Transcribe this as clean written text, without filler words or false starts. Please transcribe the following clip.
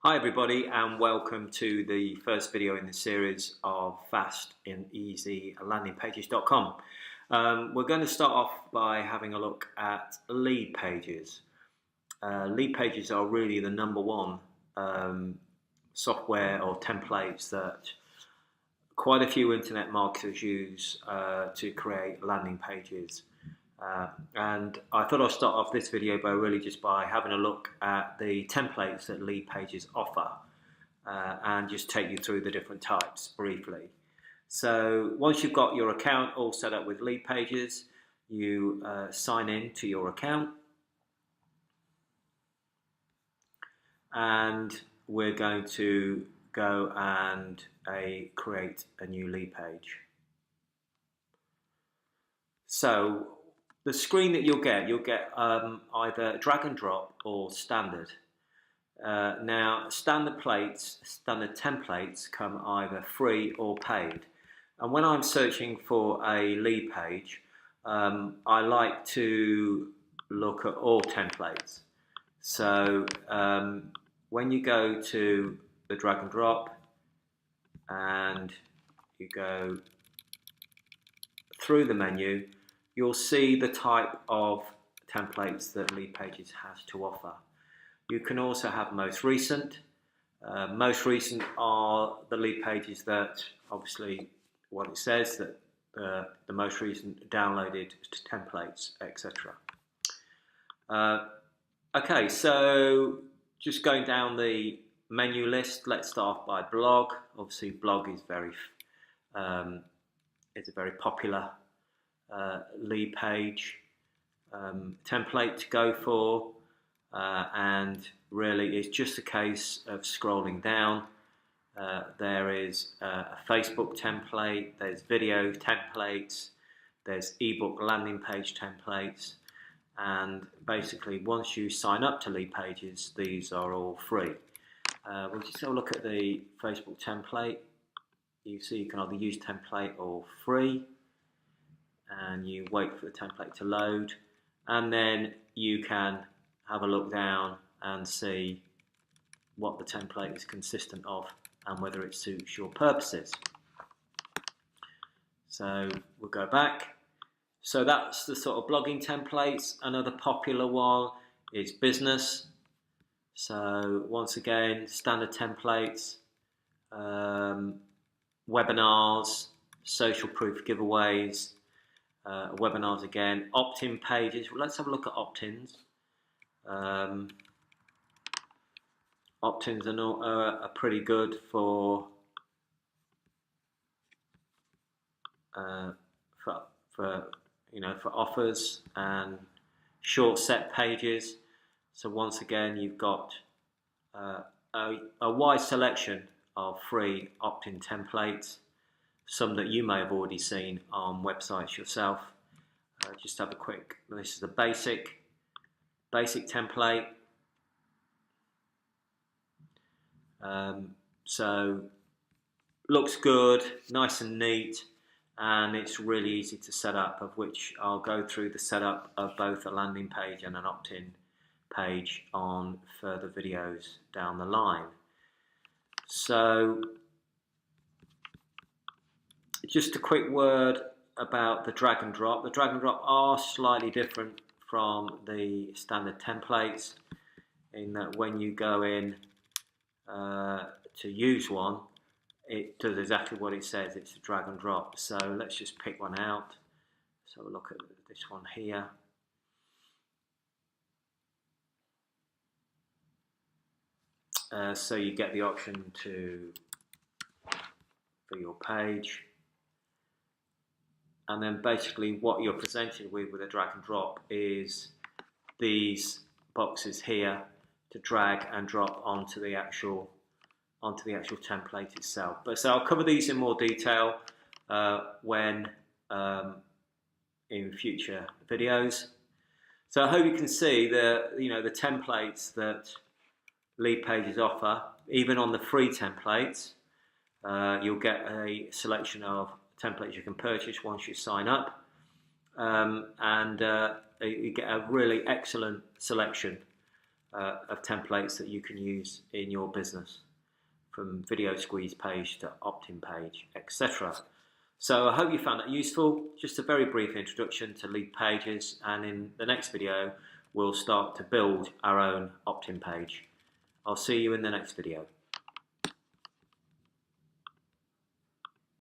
Hi everybody, and welcome to the first video in the series of fasteasylandingpages.com. We're going to start off by having a look at Leadpages. Leadpages are really the number one software or templates that quite a few internet marketers use to create landing pages. And I thought I'll start off this video by having a look at the templates that Leadpages offer and just take you through the different types briefly. So once you've got your account all set up with Leadpages, you sign in to your account, and we're going to go and create a new lead page. So the screen that you'll get either drag and drop or standard. Now, standard templates come either free or paid. And when I'm searching for a lead page, I like to look at all templates. So when you go to the drag and drop and you go through the menu, you'll see the type of templates that Leadpages has to offer. You can also have most recent. Most recent are the Leadpages that, obviously, what it says, that the most recent downloaded templates, etc. Okay, so just going down the menu list, let's start off by blog. Obviously, blog is it's a very popular lead page template to go for, and really it's just a case of scrolling down. There is a Facebook template, there's video templates, there's ebook landing page templates, and basically once you sign up to Leadpages, these are all free. We'll just have a look at the Facebook template. You see you can either use template or free, and you wait for the template to load, and then you can have a look down and see what the template is consistent of and whether it suits your purposes. So we'll go back. So that's the sort of blogging templates. Another popular one is business. So once again, standard templates, webinars, social proof giveaways, webinars again, opt-in pages. Well, let's have a look at opt-ins. Opt-ins are pretty good for offers and short set pages. So once again, you've got a wide selection of free opt-in templates, some that you may have already seen on websites yourself. Just have a quick, this is a basic template. So looks good, nice and neat, and it's really easy to set up, of which I'll go through the setup of both a landing page and an opt-in page on further videos down the line. So just a quick word about the drag and drop. The drag and drop are slightly different from the standard templates in that when you go in to use one, it does exactly what it says. It's a drag and drop. So let's just pick one out. So we'll look at this one here. So you get the option for your page, and then basically what you're presented with a drag and drop is these boxes here to drag and drop onto the actual template itself. But so I'll cover these in more detail when in future videos. So I hope you can see the templates that Leadpages offer. Even on the free templates, you'll get a selection of templates you can purchase once you sign up, and you get a really excellent selection of templates that you can use in your business, from video squeeze page to opt-in page, etc. So I hope you found that useful. Just a very brief introduction to Leadpages, and in the next video we'll start to build our own opt-in page. I'll see you in the next video.